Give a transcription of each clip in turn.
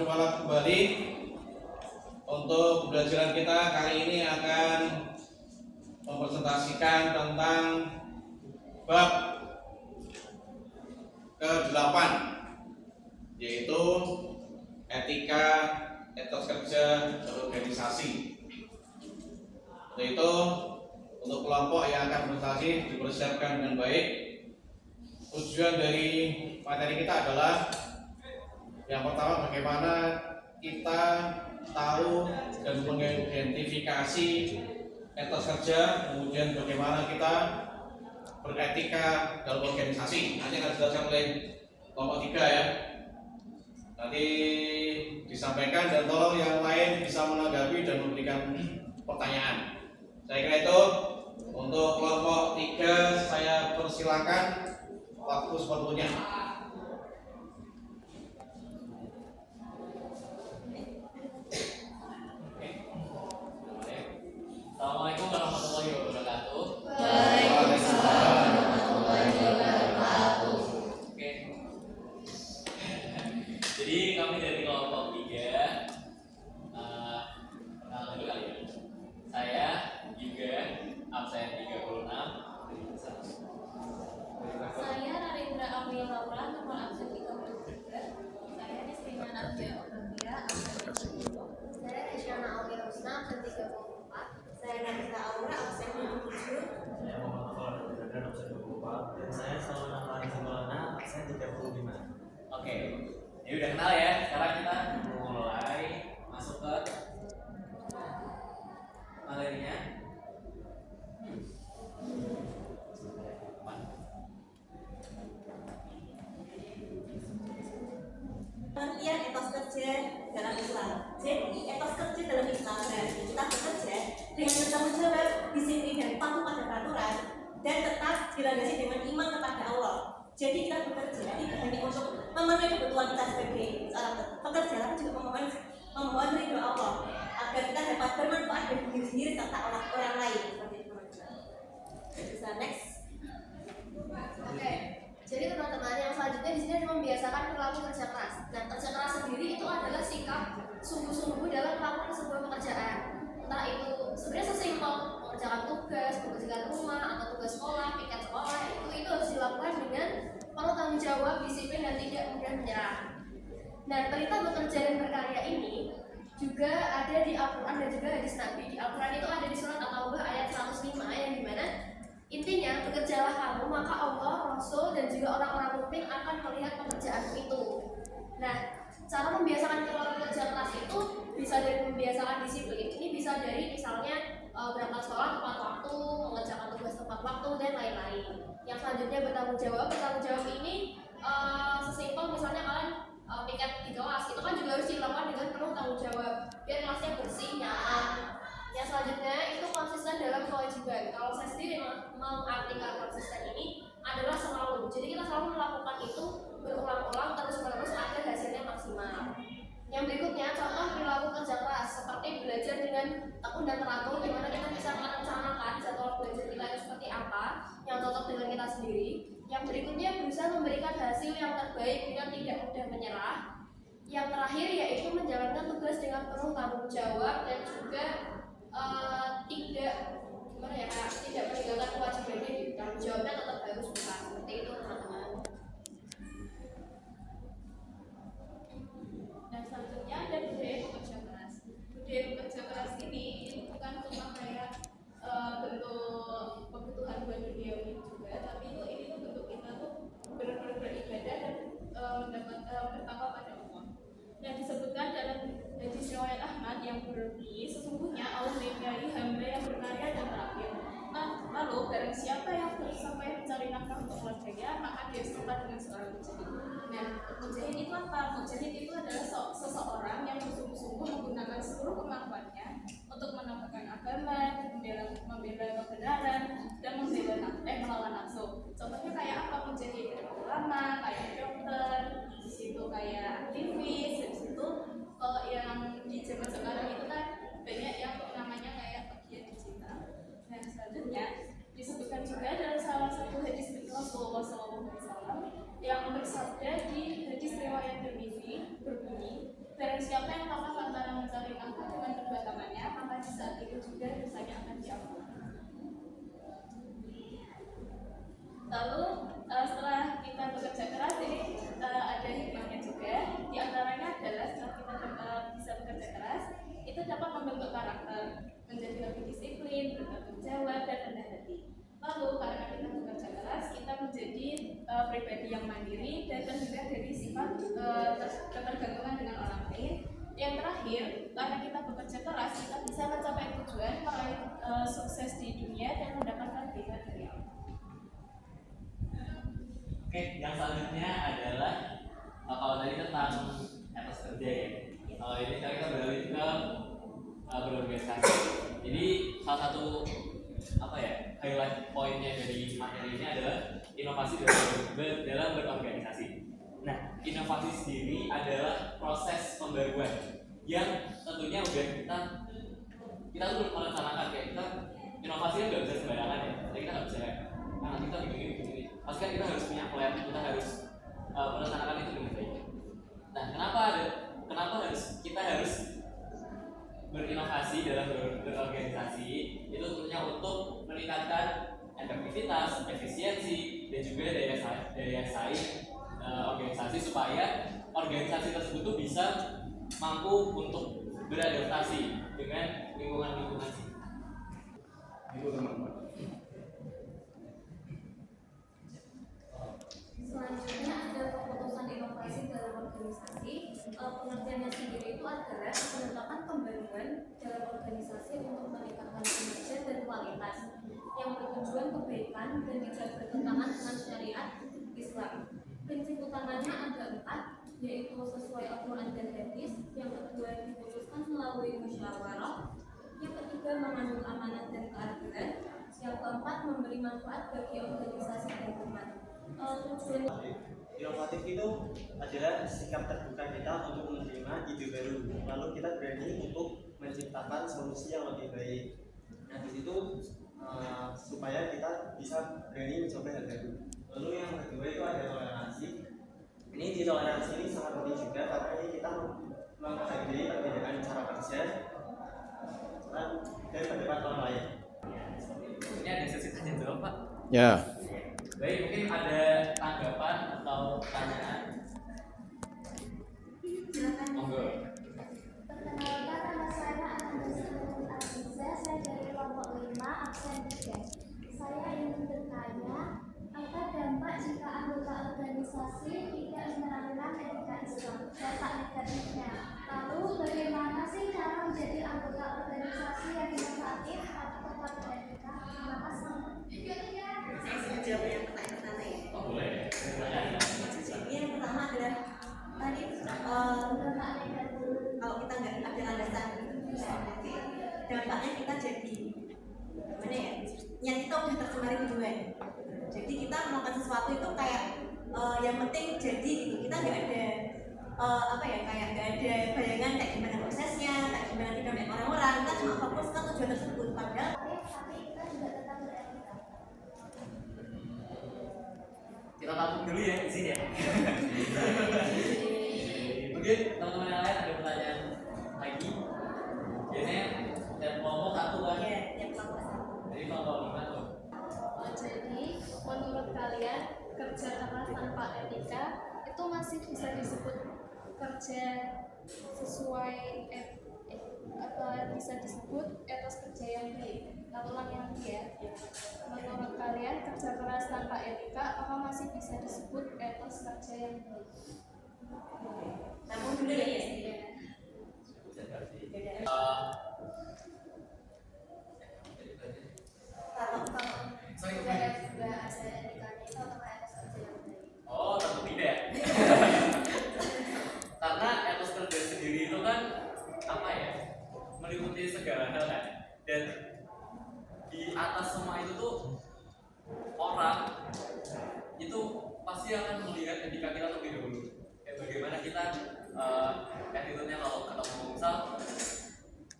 berjumpa kembali. Untuk pembelajaran kita kali ini akan mempresentasikan tentang bab ke-8, yaitu etika, etos kerja, organisasi. Yaitu untuk kelompok yang akan berpresentasi dipersiapkan dengan baik. Tujuan dari materi kita adalah yang pertama, bagaimana kita tahu dan mengidentifikasi etos kerja, kemudian bagaimana kita beretika dalam organisasi. Nanti akan dijelaskan oleh kelompok 3 ya. Nanti disampaikan dan tolong yang lain bisa menanggapi dan memberikan pertanyaan. Saya kira itu untuk kelompok 3 saya persilakan waktu sepenuhnya. Assalamualaikum warahmatullahi wabarakatuh. Waalaikumsalam warahmatullahi wabarakatuh. Oke. Jadi kami dari kelompok 3 perkenalan dulu kali ya. Saya juga absen 36. Saya Narendra Amelia Laura, nomor absen 33. Saya Destina Nadia Oktavia, absen 30. Saya Resyana Aulia Husna, absen 34. Saya Narita Aura, absen 27. Saya Muhammad Falah Abdul absen 24. Dan saya Salona Lari Simbolana, absen 35. Oke. Jadi udah kenal ya. Sekarang kita mulai masuk ke materinya. Pengertian etos kerja dalam Islam. Jadi etos kerja dalam Islam berarti kita bekerja dengan bertanggung jawab, disiplin dan patuh pada peraturan, dan tetap dilandasi dengan iman kepada Allah. Jadi kita bekerja tidak hanya untuk memenuhi kebutuhan kita sebagai seorang pekerja, tapi juga memohon ridho Allah agar kita dapat bermanfaat bagi diri sendiri serta orang lain. Seperti itu teman-teman. Bisa next. Oke. Jadi teman-teman, yang selanjutnya di sini ada membiasakan perilaku kerja keras. Nah, kerja keras sendiri itu adalah sikap sungguh-sungguh dalam melakukan sebuah pekerjaan. Entah itu sebenarnya sesimpel mengerjakan tugas, mengerjakan rumah atau tugas sekolah, piket sekolah, itu harus dilakukan dengan penuh tanggung jawab, disiplin dan tidak mudah menyerah. Nah, perintah bekerja dan berkarya ini juga ada di Al-Quran dan juga hadis Nabi. Di Al-Quran itu ada di surat At-Taubah ayat 105 yang dimana intinya, bekerjalah kamu, maka Allah, Rasul, dan juga orang-orang mukmin akan melihat pekerjaanmu itu. Nah, cara membiasakan kerja keras itu bisa dari membiasakan disiplin. Ini bisa dari misalnya berangkat sekolah tepat waktu, mengerjakan tugas tepat waktu, dan lain-lain. Yang selanjutnya bertanggung jawab ini sesimpel misalnya kalian piket di kelas, itu kan juga harus dilakukan dengan penuh tanggung jawab biar kelasnya bersih, nyaman. Yang selanjutnya itu konsisten dalam kewajiban. Kalau saya sendiri mengartikan konsisten ini adalah selalu. Jadi kita selalu melakukan itu berulang-ulang terus-menerus agar hasilnya maksimal. Yang berikutnya contoh perilaku kerja keras seperti belajar dengan tekun dan teratur, di mana kita bisa merencanakan jadwal belajar kita itu seperti apa yang cocok dengan kita sendiri. Yang berikutnya berusaha memberikan hasil yang terbaik dengan tidak mudah menyerah. Yang terakhir yaitu menjalankan tugas dengan penuh tanggung jawab dan juga tidak meninggalkan kewajibannya di tanggung jawabnya tetap harus besar. Seperti itu teman-teman. Dan selanjutnya ada budaya pekerja keras. Budaya pekerja keras ini bukan cuma kayak bentuk kebutuhan buat duniawi juga, tapi ini tuh bentuk kita tuh benar-benar beribadah dan bertakwa pada Allah. Dan disebutkan dalam hadis riwayat Ahmad yang berbunyi, sesungguhnya Allah menyukai hamba yang berkarya dan terakhir. Lalu barang siapa yang bersampai mencari nafkah untuk keluarganya, maka dia setara dengan seorang mujahid. Nah, mujahid itu apa? Mujahid itu adalah seseorang yang bersungguh-sungguh menggunakan seluruh kemampuannya untuk menampakkan agama, membela kebenaran, dan melawan nafsu. Contohnya kayak apa mujahid? Kayak ulama, kayak dokter, di situ kayak aktivis, di situ yang di zaman sekarang itu kan banyak yang namanya kayak pegiat digital. Nah, selanjutnya disebutkan juga dalam salah satu hadis Rasulullah SAW yang bersabda di hadis riwayat Tirmidzi berbunyi, Barang siapa yang tampak lantaran mencari nafkah dengan kedua tangannya, maka di saat itu juga dosanya akan diampuni. Lalu setelah kita bekerja keras ini ada hikmahnya juga. Di antaranya adalah setelah kita bisa bekerja keras, itu dapat membentuk karakter, menjadi lebih disiplin, bertanggung jawab, dan rendah hati. Lalu karena kita bekerja keras, kita menjadi pribadi yang mandiri dan terhindar dari sifat ketergantungan dengan orang lain. Yang terakhir, karena kita bekerja keras, kita bisa mencapai tujuan, meraih sukses di dunia dan mendapatkan berkat dari Allah. Oke, yang selanjutnya adalah kalau tadi tentang etos kerja ya. Kalau ini sekarang kita beralih ke berorganisasi. Jadi salah satu highlight poinnya dari materi ini adalah inovasi dalam berorganisasi. Nah, inovasi sendiri adalah proses pembaruan yang tentunya udah kita tuh merencanakan kayak kita inovasi kan nggak bisa sembarangan ya. Jadi kita nggak bisa nanti kita begini. Pasti kan kita harus punya plan, kita harus merencanakan itu dengan baik. Nah, kenapa kita harus berinovasi dalam berorganisasi? Itu tentunya untuk meningkatkan efektivitas, efisiensi, dan juga daya saing organisasi supaya organisasi tersebut tuh bisa mampu untuk beradaptasi dengan lingkungan Itu teman-teman. Selanjutnya ada keputusan inovasi dalam organisasi. Pengertiannya sendiri itu adalah penetapan pembaruan dalam organisasi untuk meningkatkan kinerja dan kualitas yang bertujuan kebaikan dan tidak bertentangan dengan syariat Islam. Prinsip utamanya ada 4, yaitu sesuai Al-Quran dan hadis. Yang kedua diputuskan melalui musyawarah. Yang ketiga mengandung amanat dan keadilan. Yang keempat memberi manfaat bagi organisasi dan umat. Inovatif itu adalah sikap terbuka kita untuk menerima ide baru, lalu kita berani untuk menciptakan solusi yang lebih baik. Nah, di situ supaya kita bisa berani mencoba hal baru. Lalu yang kedua itu ada toleransi. Ini di toleransi ini sangat penting juga karena ini kita menghargai perbedaan cara kerja dan pendapat orang lain. Ini ada sesi tanya jawab, Pak. Ya. Baik, mungkin ada tanggapan atau pertanyaan? Silakan. Monggo. Perkenalkan, nama saya Anastasia Aziza, saya dari kelompok 5, absen 3. Saya ingin bertanya, apa dampak jika anggota organisasi tidak menerapkan etika Islam? Dampak negatifnya. Lalu bagaimana sih cara menjadi anggota organisasi yang inovatif atau tepat beretika? Terima kasih. Saya sudah jawab yang pertama ya. Oh, boleh. Jadi yang pertama adalah tadi kalau kita nggak ada landasan, oke, dampaknya kita jadi gimana ya? Niat kita udah tercemari duluan. Jadi kita melakukan sesuatu itu kayak yang penting jadi gitu. Kita nggak ada kayak nggak ada bayangan kayak gimana prosesnya, kayak gimana dinamika orang-orang. Kita cuma fokus ke tujuan tersebut. Padahal Tapi kita juga tetap beretika. Kita tampung dulu ya di sini ya. Mungkin teman-teman yang lain ada pertanyaan lagi. Biasanya dan kelompok satu kan? ya yang kelompok satu. Jadi kelompok 5 tuh. Jadi menurut kalian kerja keras tanpa etika itu masih bisa disebut kerja sesuai bisa disebut etos kerja yang baik? Ulang yang ya. Menurut kalian kerja keras tanpa etika apa masih bisa disebut etos kerja yang baik? Namun dulu ya. Oh, tentu tidak. Karena etos kerja sendiri itu kan meliputi segala hal kan. Dan di atas semua itu tuh orang itu pasti akan melihat etika kita terlebih dahulu. Bagaimana kita attitude-nya kalau ketemu misal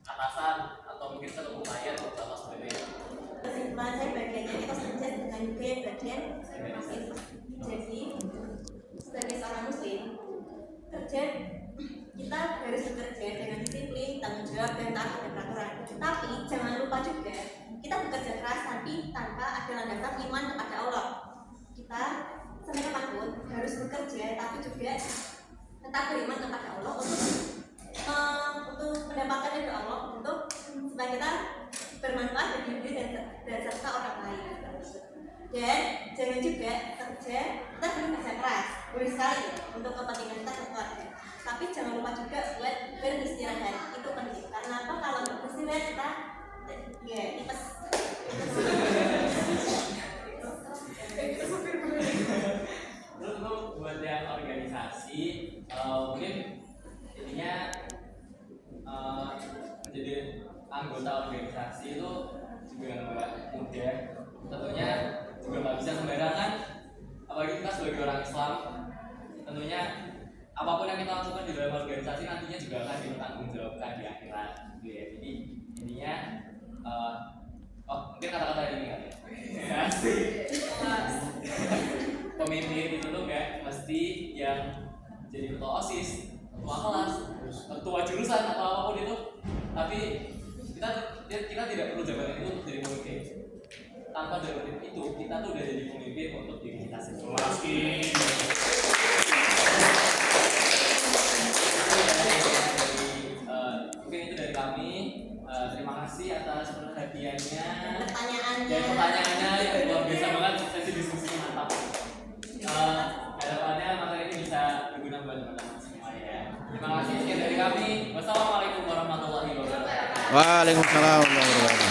atasan atau mungkin ketemu klien atau sebagainya. Kesimpulan saya bagiannya etos kerja dengan juga yang bagian masing. Jadi sebagai seorang muslim kerja kita harus iman kepada Allah. Kita sampai kapanpun harus bekerja, tapi juga tetap beriman kepada Allah untuk mendapatkan ridho Allah, untuk supaya kita bermanfaat bagi diri dan serta orang lain. Dan jangan juga kerja, kita boleh kerja keras, boleh sekali untuk kepentingan kita keluarga. Tapi jangan lupa juga buat beristirahat, itu penting. Karena apa? Kalau nggak beristirahat kita ya tipes. Terus untuk buat yang organisasi, mungkin intinya menjadi anggota organisasi itu juga nggak mudah. Tentunya juga nggak bisa sembarangan, apalagi kita sebagai orang Islam. Tentunya apapun yang kita lakukan di dalam organisasi nantinya juga akan dipertanggungjawabkan di akhirat, gitu ya. Jadi intinya, mungkin kata-kata ini kan ya. Pemimpin itu tuh nggak mesti yang jadi ketua OSIS, ketua kelas, ketua jurusan atau apapun itu, tapi kita tidak perlu jabatan itu untuk jadi pemimpin. Tanpa jabatan itu kita tuh udah jadi pemimpin untuk diri kita sendiri. Mungkin itu dari kami. Terima kasih atas perhatiannya dan pertanyaannya yang luar biasa banget, sesi diskusinya mantap. Harapannya materi ini bisa berguna buat teman-teman semua ya. Terima kasih, sekian dari kami. Wassalamualaikum warahmatullahi wabarakatuh. Waalaikumsalam warahmatullahi wabarakatuh.